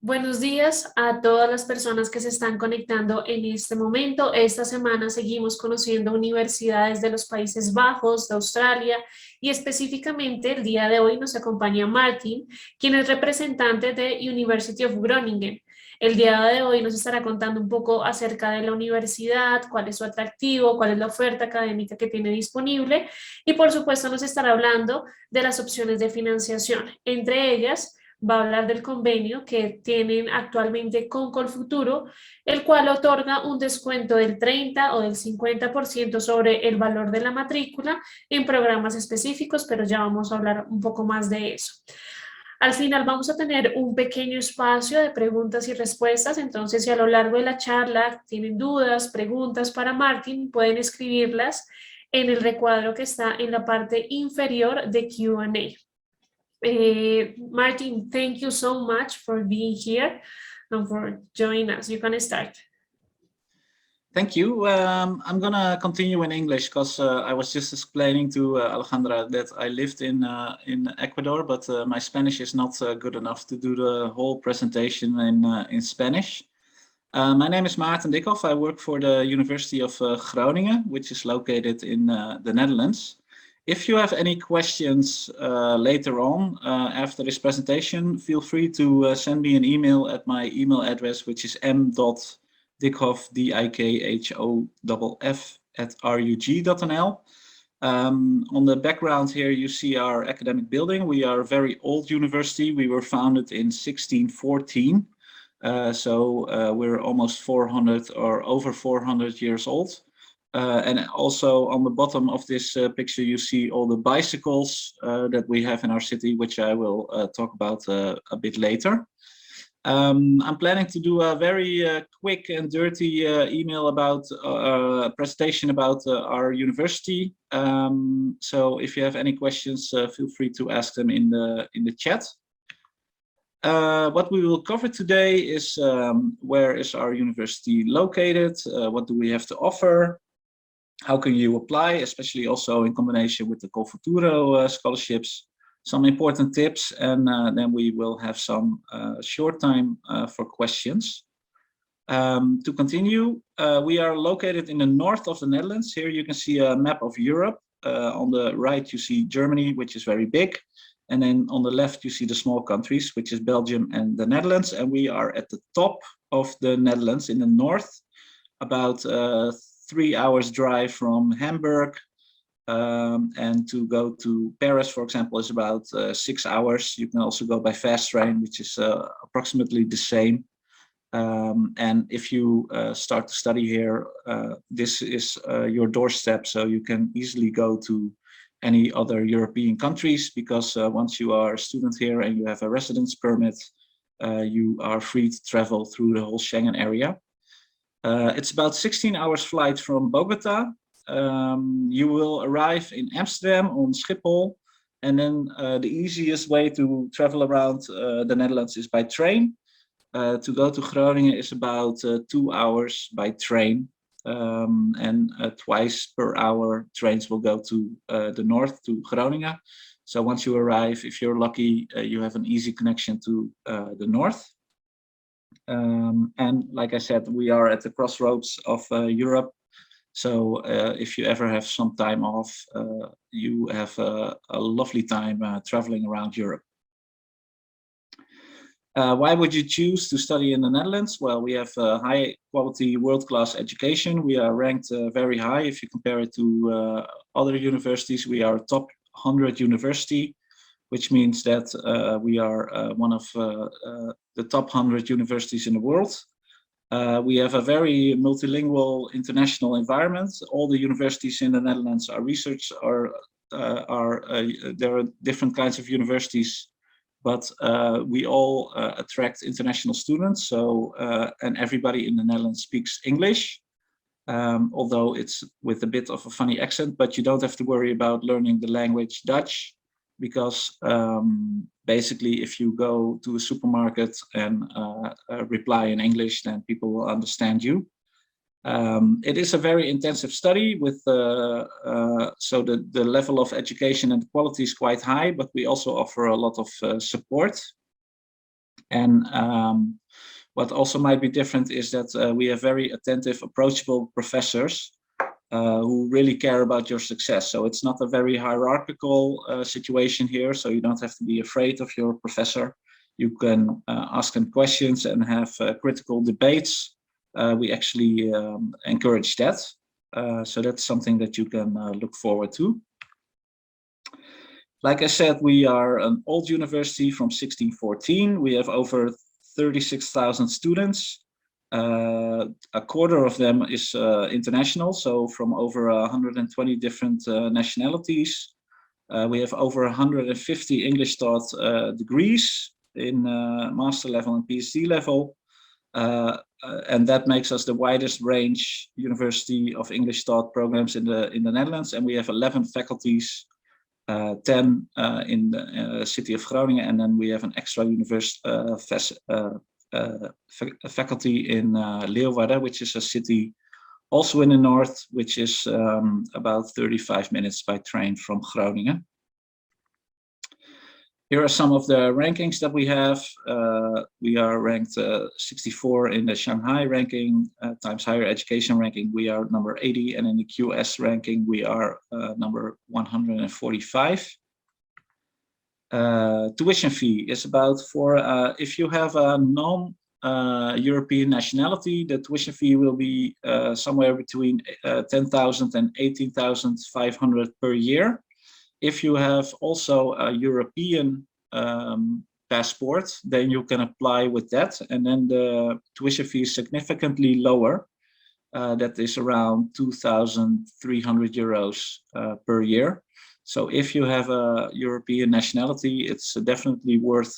Buenos días a todas las personas que se están conectando en este momento. Esta semana seguimos conociendo universidades de los Países Bajos, de Australia, y específicamente el día de hoy nos acompaña Martin, quien es representante de University of Groningen. El día de hoy nos estará contando un poco acerca de la universidad, cuál es su atractivo, cuál es la oferta académica que tiene disponible y por supuesto nos estará hablando de las opciones de financiación, entre ellas va a hablar del convenio que tienen actualmente con Colfuturo, el cual otorga un descuento del 30 o del 50% sobre el valor de la matrícula en programas específicos, pero ya vamos a hablar un poco más de eso. Al final vamos a tener un pequeño espacio de preguntas y respuestas, entonces si a lo largo de la charla tienen dudas, preguntas para Martín, pueden escribirlas en el recuadro que está en la parte inferior de Q&A. Martin, thank you so much for being here and for joining us. You can start. Thank you. I'm gonna continue in English because I was just explaining to Alejandra that I lived in Ecuador, but my Spanish is not good enough to do the whole presentation in Spanish. My name is Maarten Dikhoff. I work for the University of Groningen, which is located in the Netherlands. If you have any questions later on after this presentation, feel free to send me an email at my email address, which is m.dikhoff, D-I-K-H-O-F-F @rug.nl. On the background here, you see our academic building. We are a very old university. We were founded in 1614. So we're almost 400 or over 400 years old. And also on the bottom of this picture, you see all the bicycles that we have in our city, which I will talk about a bit later. I'm planning to do a very quick and dirty email about presentation about our university. So if you have any questions, feel free to ask them in the chat. What we will cover today is where is our university located? What do we have to offer? How can you apply, especially also in combination with the Colfuturo scholarships? Some important tips, and then we will have some short time for questions. To continue, we are located in the north of the Netherlands. Here you can see a map of Europe. On the right you see Germany, which is very big. And then on the left you see the small countries, which is Belgium and the Netherlands. And we are at the top of the Netherlands in the north, about 3 hours drive from Hamburg, and to go to Paris, for example, is about 6 hours. You can also go by fast train, which is approximately the same. And if you start to study here, this is your doorstep, so you can easily go to any other European countries, because once you are a student here and you have a residence permit, you are free to travel through the whole Schengen area. It's about 16 hours flight from Bogota. You will arrive in Amsterdam on Schiphol, and then the easiest way to travel around the Netherlands is by train. To go to Groningen is about 2 hours by train, and twice per hour trains will go to the north to Groningen. So once you arrive, if you're lucky, you have an easy connection to the north. And like I said, we are at the crossroads of Europe. So if you ever have some time off, you have a lovely time traveling around Europe. Why would you choose to study in the Netherlands? Well, we have high quality world-class education. We are ranked very high. If you compare it to other universities, we are a top 100 university, which means that we are one of the top 100 universities in the world. We have a very multilingual international environment. All the universities in the Netherlands are research, there are different kinds of universities, but we all attract international students. So, and everybody in the Netherlands speaks English, although it's with a bit of a funny accent, but you don't have to worry about learning the language Dutch, because basically if you go to a supermarket and reply in English, then people will understand you. It is a very intensive study with so the level of education and quality is quite high, but we also offer a lot of support. And what also might be different is that we have very attentive, approachable professors who really care about your success. So it's not a very hierarchical situation here, so you don't have to be afraid of your professor. You can ask them questions and have critical debates. We actually encourage that. So that's something that you can look forward to. Like I said, we are an old university from 1614. We have over 36,000 students. A quarter of them is international, so from over 120 different nationalities. We have over 150 English taught degrees in master level and PhD level. And that makes us the widest range university of English taught programs in the Netherlands. And we have 11 faculties, 10 in the city of Groningen, and then we have an extra faculty in Leeuwarden, which is a city also in the north, which is about 35 minutes by train from Groningen. Here are some of the rankings that we have. We are ranked 64 in the Shanghai ranking, times higher education ranking. We are number 80, and in the QS ranking, we are number 145. Tuition fee is about if you have a non-European nationality, the tuition fee will be somewhere between 10,000 and 18,500 per year. If you have also a European passport, then you can apply with that, and then the tuition fee is significantly lower. That is around 2,300 euros per year. So if you have a European nationality, it's definitely worth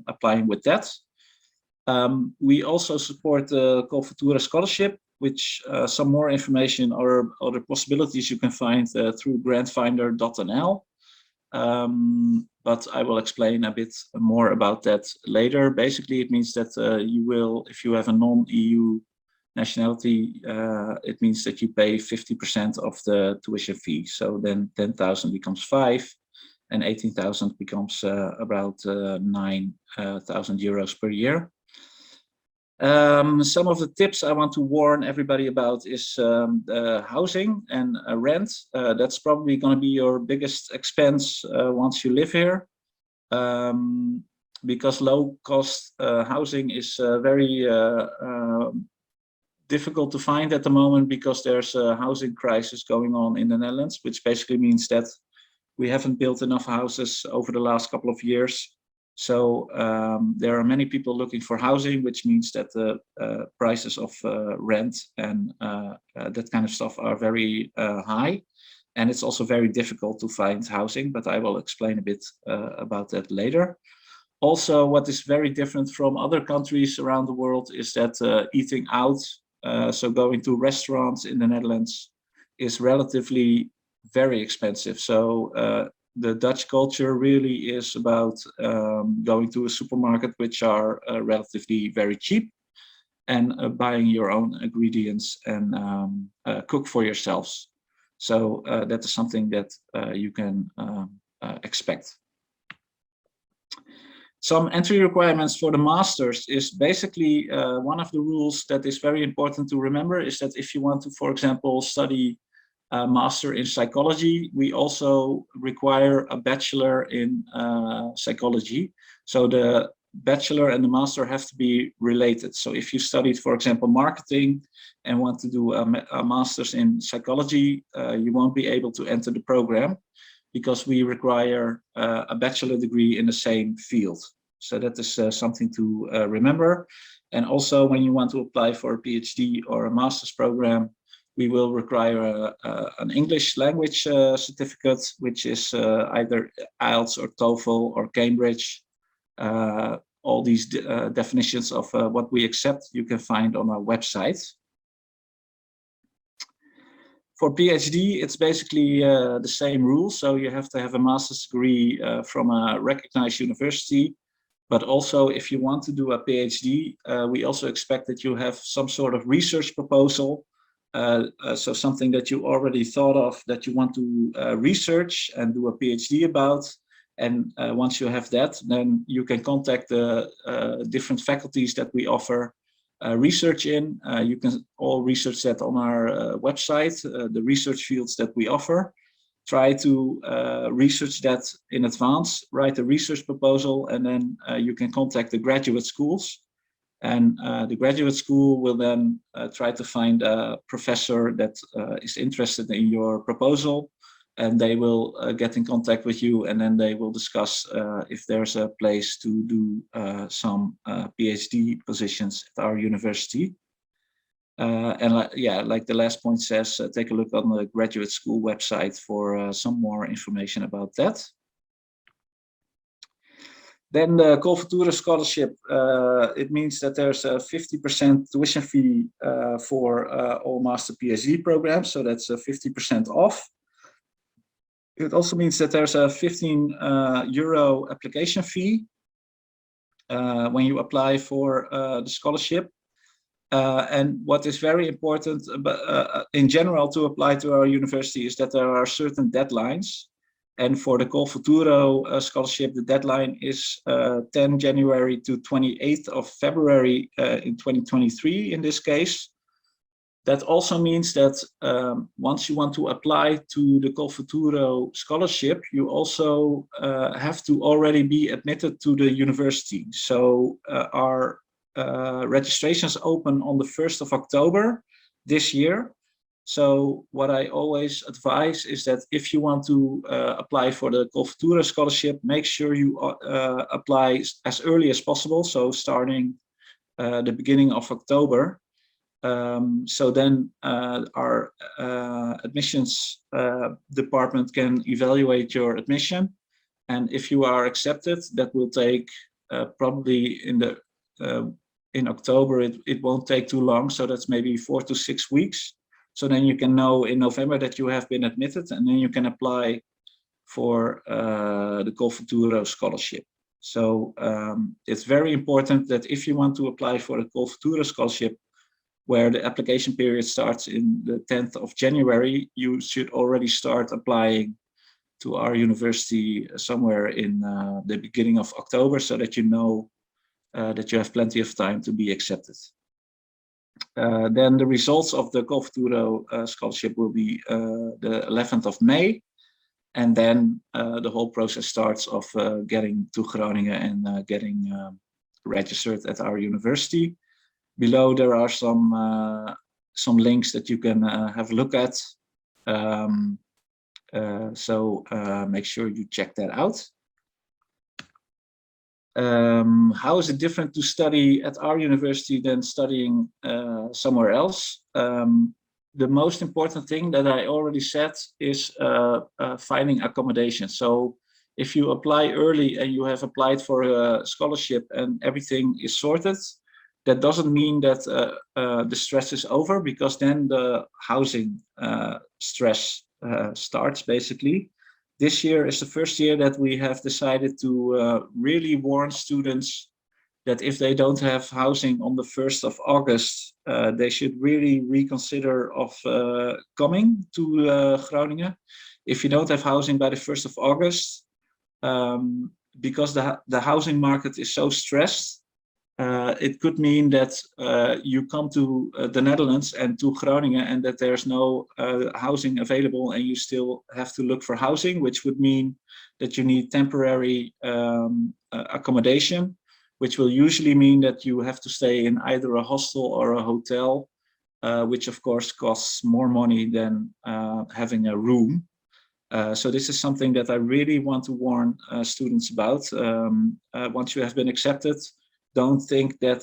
applying with that. We also support the Cultura Scholarship, which some more information or other possibilities you can find through grantfinder.nl. But I will explain a bit more about that later. Basically, it means that you will, if you have a non-EU nationality, it means that you pay 50% of the tuition fee. So then 10,000 becomes 5, and 18,000 becomes about 9,000 euros per year. Some of the tips I want to warn everybody about is housing and rent. That's probably going to be your biggest expense once you live here, because low-cost housing is very difficult to find at the moment, because there's a housing crisis going on in the Netherlands, which basically means that we haven't built enough houses over the last couple of years. So there are many people looking for housing, which means that the prices of rent and that kind of stuff are very high. And it's also very difficult to find housing, but I will explain a bit about that later. Also, what is very different from other countries around the world is that eating out, so going to restaurants in the Netherlands, is relatively very expensive. So the Dutch culture really is about going to a supermarket, which are relatively very cheap, and buying your own ingredients and cook for yourselves. So that is something that you can expect. Some entry requirements for the masters is basically one of the rules that is very important to remember is that if you want to, for example, study a master in psychology, we also require a bachelor in psychology. So the bachelor and the master have to be related. So if you studied, for example, marketing and want to do a master's in psychology, you won't be able to enter the program because we require a bachelor degree in the same field. So that is something to remember. And also when you want to apply for a PhD or a master's program, we will require an English language certificate, which is either IELTS or TOEFL or Cambridge. All these definitions of what we accept, you can find on our website. For PhD, it's basically the same rules. So you have to have a master's degree from a recognized university. But also, if you want to do a PhD, we also expect that you have some sort of research proposal. So something that you already thought of that you want to research and do a PhD about. And once you have that, then you can contact the different faculties that we offer research in. You can all research that on our website, the research fields that we offer. Try to research that in advance, write a research proposal, and then you can contact the graduate schools. And the graduate school will then try to find a professor that is interested in your proposal, and they will get in contact with you, and then they will discuss if there's a place to do some PhD positions at our university. And like the last point says, take a look on the graduate school website for some more information about that. Then the Culfutura scholarship, it means that there's a 50% tuition fee for all master PhD programs, so that's 50% off. It also means that there's a 15 euro application fee when you apply for the scholarship. And what is very important in general to apply to our university is that there are certain deadlines. And for the Culfutura scholarship, the deadline is 10 January to 28th of February in 2023 in this case. That also means that once you want to apply to the Culfutura scholarship, you also have to already be admitted to the university. So our registrations open on the 1st of October this year. So what I always advise is that if you want to apply for the Culfutura scholarship, make sure you apply as early as possible. So starting the beginning of October. So then our admissions department can evaluate your admission. And if you are accepted, that will take probably in October, it won't take too long. So that's maybe 4 to 6 weeks. So then you can know in November that you have been admitted, and then you can apply for the Culfutura scholarship. So it's very important that if you want to apply for the Culfutura scholarship, where the application period starts in the 10th of January, you should already start applying to our university somewhere in the beginning of October, so that you know that you have plenty of time to be accepted. Then the results of the Culfutura scholarship will be the 11th of May. And then the whole process starts of getting to Groningen and getting registered at our university. Below there are some links that you can have a look at. So make sure you check that out. How is it different to study at our university than studying somewhere else? The most important thing that I already said is finding accommodation. So if you apply early and you have applied for a scholarship and everything is sorted, that doesn't mean that the stress is over, because then the housing stress starts basically. This year is the first year that we have decided to really warn students that if they don't have housing on the 1st of August, they should really reconsider of coming to Groningen. If you don't have housing by the 1st of August, because the housing market is so stressed, it could mean that you come to the Netherlands and to Groningen and that there's no housing available, and you still have to look for housing, which would mean that you need temporary accommodation, which will usually mean that you have to stay in either a hostel or a hotel, which of course costs more money than having a room. So this is something that I really want to warn students about. Once you have been accepted, don't think that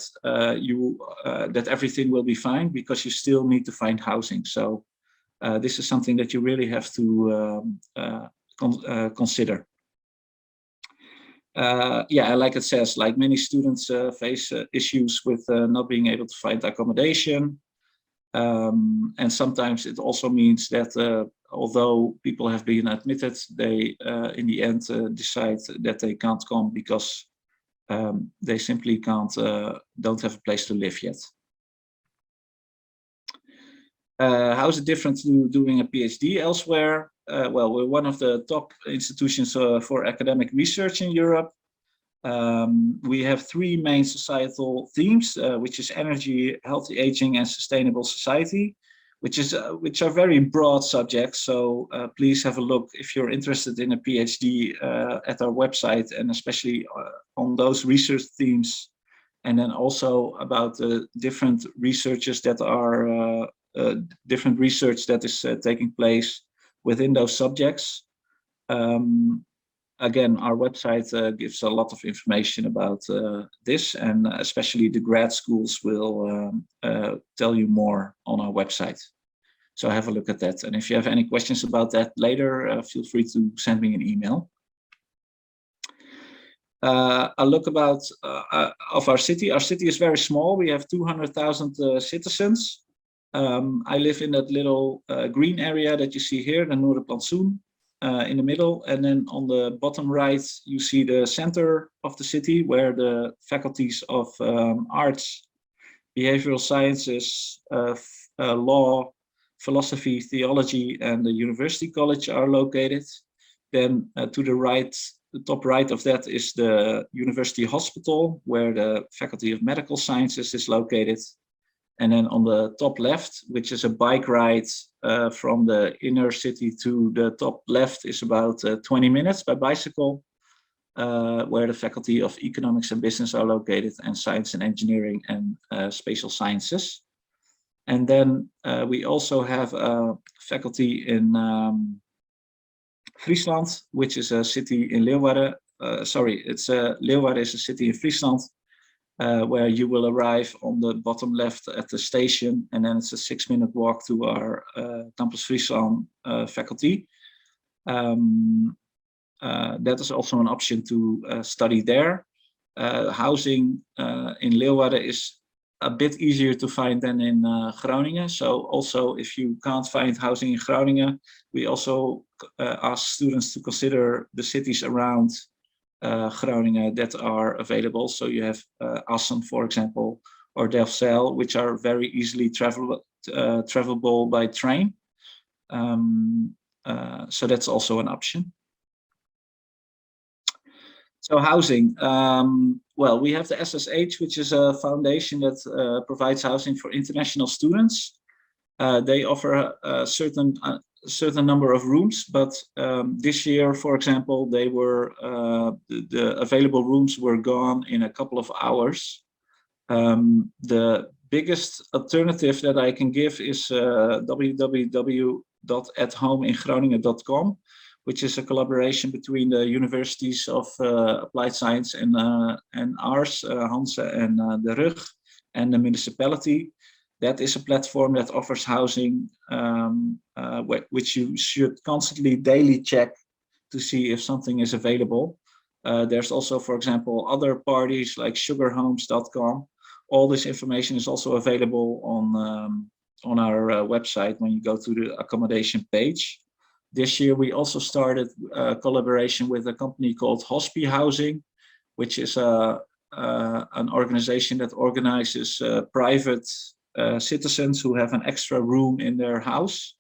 that everything will be fine, because you still need to find housing. So this is something that you really have to consider. Yeah, like it says, like many students face issues with not being able to find accommodation. And sometimes it also means that although people have been admitted, they in the end decide that they can't come because they simply don't have a place to live yet. How is it different to doing a PhD elsewhere? well, we're one of the top institutions for academic research in Europe. We have three main societal themes, which is energy, healthy aging, and sustainable society, which are very broad subjects. So please have a look if you're interested in a PhD at our website, and especially on those research themes, and then also about the different researches that are different research that is taking place within those subjects. Again, our website gives a lot of information about this, and especially the grad schools will tell you more on our website. So have a look at that. And if you have any questions about that later, feel free to send me an email. A look about of our city. Our city is very small. We have 200,000 citizens. I live in that little green area that you see here, the Noorderplantsoen, in the middle. And then on the bottom right, you see the center of the city, where the faculties of arts, behavioral sciences, law, philosophy, theology, and the university college are located. Then to the right, the top right of that is the university hospital, where the faculty of medical sciences is located. And then on the top left, which is a bike ride from the inner city to the top left, is about 20 minutes by bicycle, where the faculty of economics and business are located, and science and engineering and spatial sciences. And then we also have a faculty in Friesland, which is a city in Leeuwarden. Leeuwarden is a city in Friesland, where you will arrive on the bottom left at the station, and then it's a 6-minute walk to our Campus Friesland faculty. That is also an option to study there. Housing in Leeuwarden is a bit easier to find than in Groningen. So also, if you can't find housing in Groningen, we also ask students to consider the cities around Groningen that are available. So you have Assen, for example, or Delfzijl, which are very easily travelable by train. So that's also an option. So housing, well, we have the SSH, which is a foundation that provides housing for international students. They offer a certain number of rooms, but this year, for example, they were the available rooms were gone in a couple of hours. The biggest alternative that I can give is www.athomeingroningen.com, which is a collaboration between the universities of applied science and ours, Hanse and de Rug, and the municipality. That is a platform that offers housing, which you should constantly daily check to see if something is available. There's also, for example, other parties like sugarhomes.com. All this information is also available on our website when you go to the accommodation page. This year, we also started a collaboration with a company called Hospi Housing, which is an organization that organizes private citizens who have an extra room in their house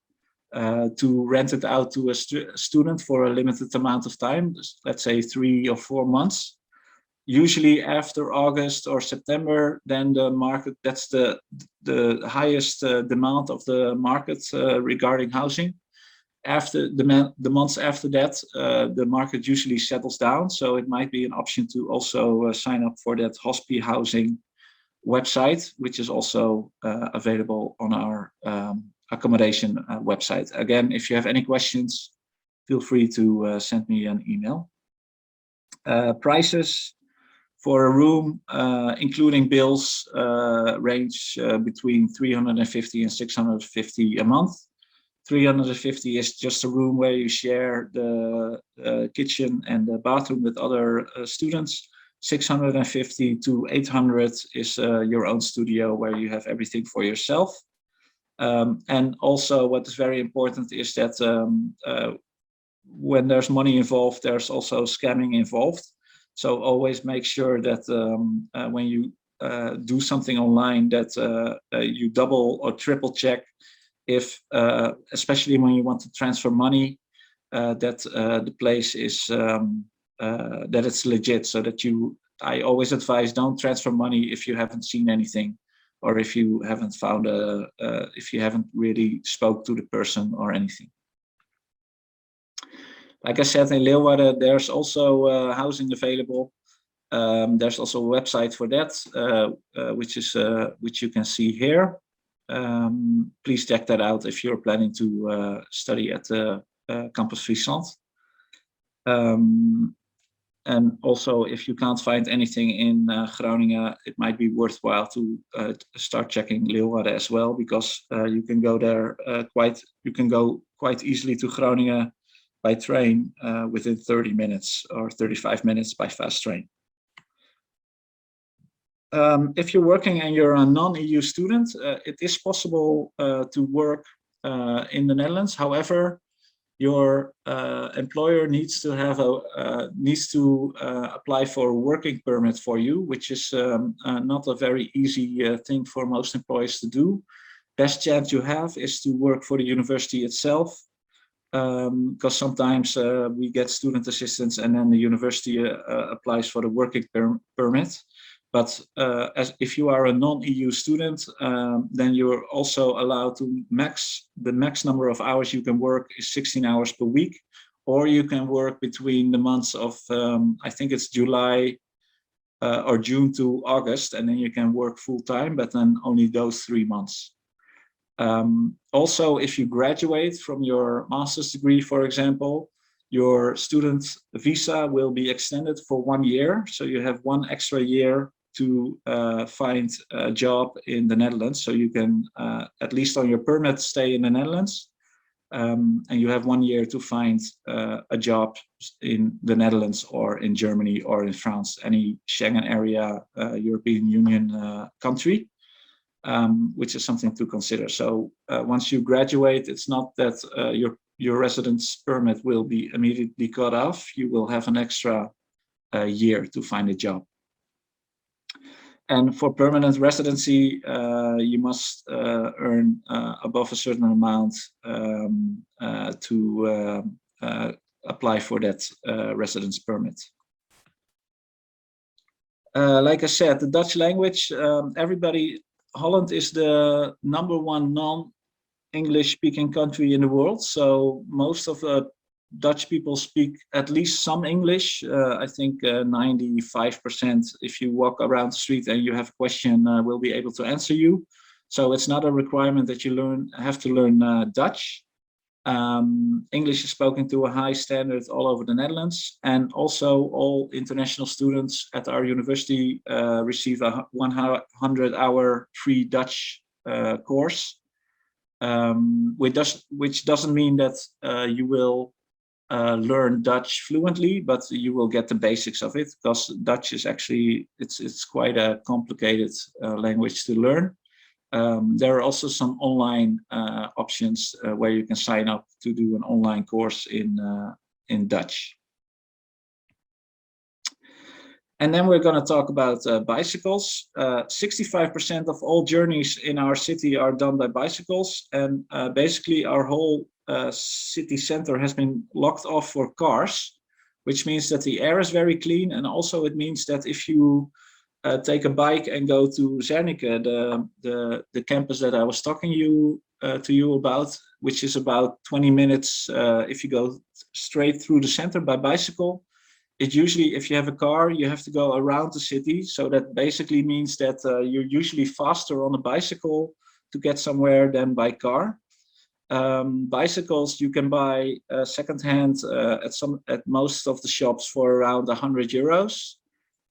to rent it out to a student for a limited amount of time, let's say 3 or 4 months. Usually after August or September, then the market, that's the highest demand of the market regarding housing. After the months after that, the market usually settles down. So it might be an option to also sign up for that Hospi Housing website, which is also available on our accommodation website. Again, if you have any questions, feel free to send me an email. Prices for a room, including bills, range between 350 and 650 a month. 350 is just a room where you share the kitchen and the bathroom with other students. 650 to 800 is your own studio where you have everything for yourself. And also what is very important is that when there's money involved, there's also scamming involved. So always make sure that when you do something online that you double or triple check if, especially when you want to transfer money, that the place is that it's legit. So that I always advise, don't transfer money if you haven't seen anything, or if you haven't found if you haven't really spoke to the person or anything. Like I said, in Leeuwarden, there's also housing available. There's also a website for that, which you can see here. Please check that out if you're planning to study at Campus Friesland. And also, if you can't find anything in Groningen, it might be worthwhile to start checking Leeuwarden as well, because you can go there quite easily to Groningen by train within 30 minutes or 35 minutes by fast train. If you're working and you're a non-EU student, it is possible to work in the Netherlands. However, your employer needs to apply for a working permit for you, which is not a very easy thing for most employers to do. Best chance you have is to work for the university itself, because sometimes we get student assistance and then the university applies for the working permit. But if you are a non-EU student, then you're also allowed to the max number of hours you can work is 16 hours per week, or you can work between the months of, I think it's July or June to August, and then you can work full time, but then only those 3 months. Also, if you graduate from your master's degree, for example, your student visa will be extended for 1 year. So you have 1 extra year to find a job in the Netherlands. So you can, at least on your permit, stay in the Netherlands. And you have 1 year to find a job in the Netherlands or in Germany or in France, any Schengen area, European Union country, which is something to consider. So once you graduate, it's not that your residence permit will be immediately cut off. You will have an extra year to find a job. And for permanent residency, you must earn above a certain amount to apply for that residence permit. Like I said, the Dutch language, Holland is the #1 non-English speaking country in the world. So most of the Dutch people speak at least some English. I think 95%, if you walk around the street and you have a question, will be able to answer you. So it's not a requirement that you have to learn Dutch. English is spoken to a high standard all over the Netherlands. And also all international students at our university receive a 100-hour free Dutch course, which doesn't mean that you will learn Dutch fluently, but you will get the basics of it, because Dutch is actually, it's quite a complicated language to learn. There are also some online options where you can sign up to do an online course in Dutch. And then we're going to talk about bicycles. 65% of all journeys in our city are done by bicycles, and basically our whole city center has been locked off for cars, which means that the air is very clean, and also it means that if you take a bike and go to Zernike, the campus that I was talking to you about, which is about 20 minutes if you go straight through the center by bicycle. It usually, if you have a car, you have to go around the city. So that basically means that you're usually faster on a bicycle to get somewhere than by car. Bicycles you can buy secondhand at most of the shops for around €100.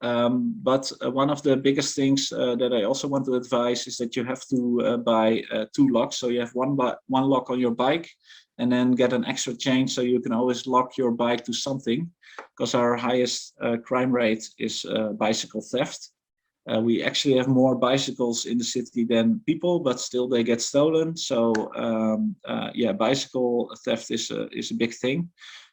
But one of the biggest things that I also want to advise is that you have to buy 2 locks. So you have one lock on your bike, and then get an extra chain so you can always lock your bike to something, because our highest crime rate is bicycle theft. We actually have more bicycles in the city than people, but still they get stolen. So yeah, bicycle theft is a big thing.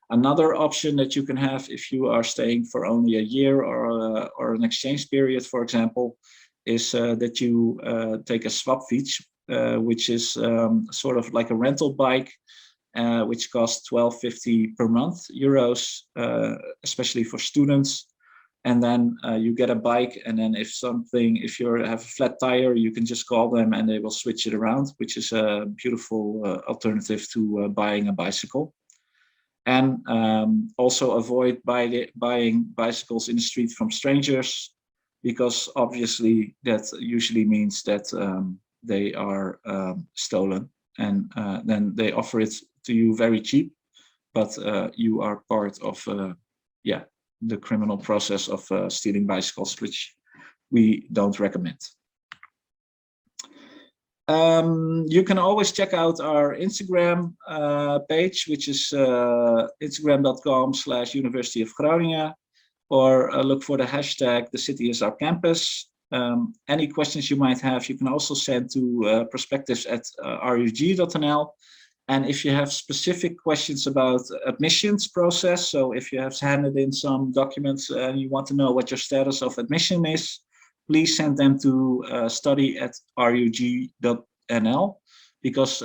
Another option that you can have if you are staying for only a year or an exchange period, for example, is that you take a swapfiets, which is sort of like a rental bike, which costs €12.50 per month, especially for students. And then you get a bike, and then if you have a flat tire, you can just call them and they will switch it around, which is a beautiful alternative to buying a bicycle. And also avoid buying bicycles in the street from strangers, because obviously that usually means that they are stolen, and then they offer it to you very cheap, but you are part of the criminal process of stealing bicycles, which we don't recommend. You can always check out our Instagram page, which is instagram.com/University of Groningen, or look for the hashtag "The City is Our Campus." Any questions you might have, you can also send to perspectives@rug.nl. And if you have specific questions about admissions process, so if you have handed in some documents and you want to know what your status of admission is, please send them to study@rug.nl, because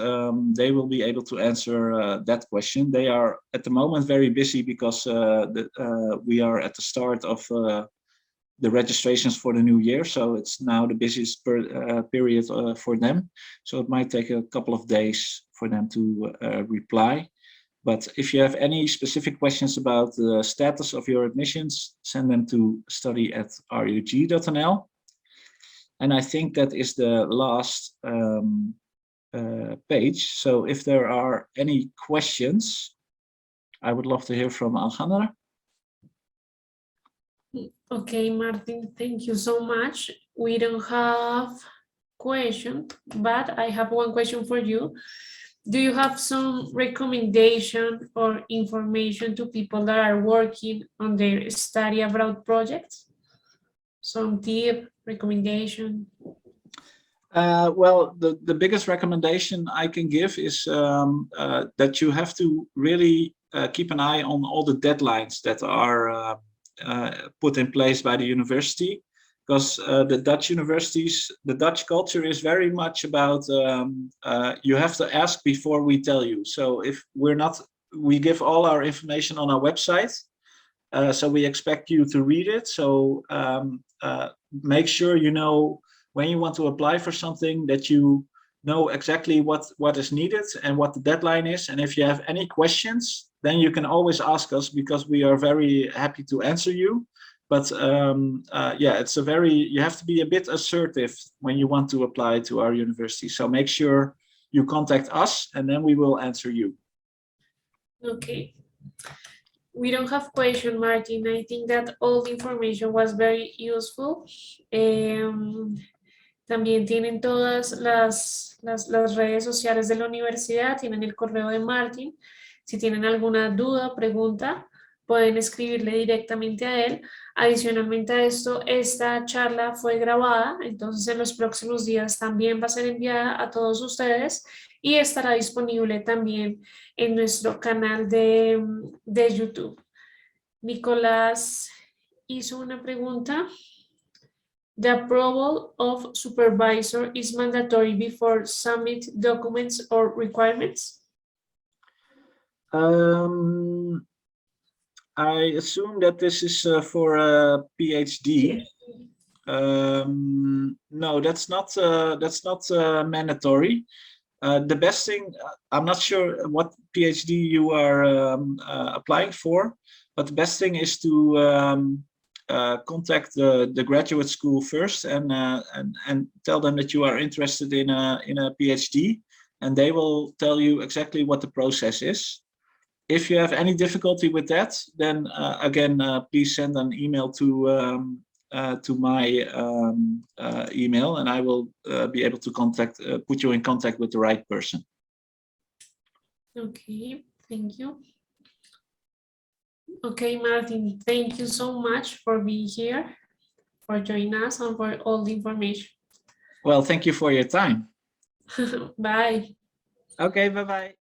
they will be able to answer that question. They are at the moment very busy because we are at the start of the registrations for the new year, so it's now the busiest period for them. So it might take a couple of days for them to reply. But if you have any specific questions about the status of your admissions, send them to study@rug.nl. And I think that is the last page. So if there are any questions, I would love to hear from Alejandra. Okay, Martin, thank you so much. We don't have questions, but I have one question for you. Do you have some recommendation or information to people that are working on their study abroad projects? Some tip, recommendation? Well, the biggest recommendation I can give is that you have to really keep an eye on all the deadlines that are put in place by the university, because the Dutch universities, the Dutch culture is very much about you have to ask before we tell you. So if we give all our information on our website, so we expect you to read it. So make sure you know when you want to apply for something, that you know exactly what is needed and what the deadline is. And if you have any questions, then you can always ask us, because we are very happy to answer you. But yeah, you have to be a bit assertive when you want to apply to our university. So make sure you contact us, and then we will answer you. Okay. We don't have question, Martin. I think that all the information was very useful. También tienen todas las redes sociales de la universidad, tienen el correo de Martin. Si tienen alguna duda o pregunta, pueden escribirle directamente a él. Adicionalmente a esto, esta charla fue grabada, entonces en los próximos días también va a ser enviada a todos ustedes y estará disponible también en nuestro canal de YouTube. Nicolás hizo una pregunta. The approval of supervisor is mandatory before submit documents or requirements? I assume that this is for a PhD. No, that's not mandatory. The best thing, I'm not sure what PhD you are applying for, but the best thing is to contact the graduate school first and tell them that you are interested in a PhD, and they will tell you exactly what the process is. If you have any difficulty with that, then again, please send an email to my email, and I will be able to put you in contact with the right person. Okay, thank you. Okay, Martin, thank you so much for being here, for joining us, and for all the information. Well, thank you for your time. Bye. Okay, bye-bye.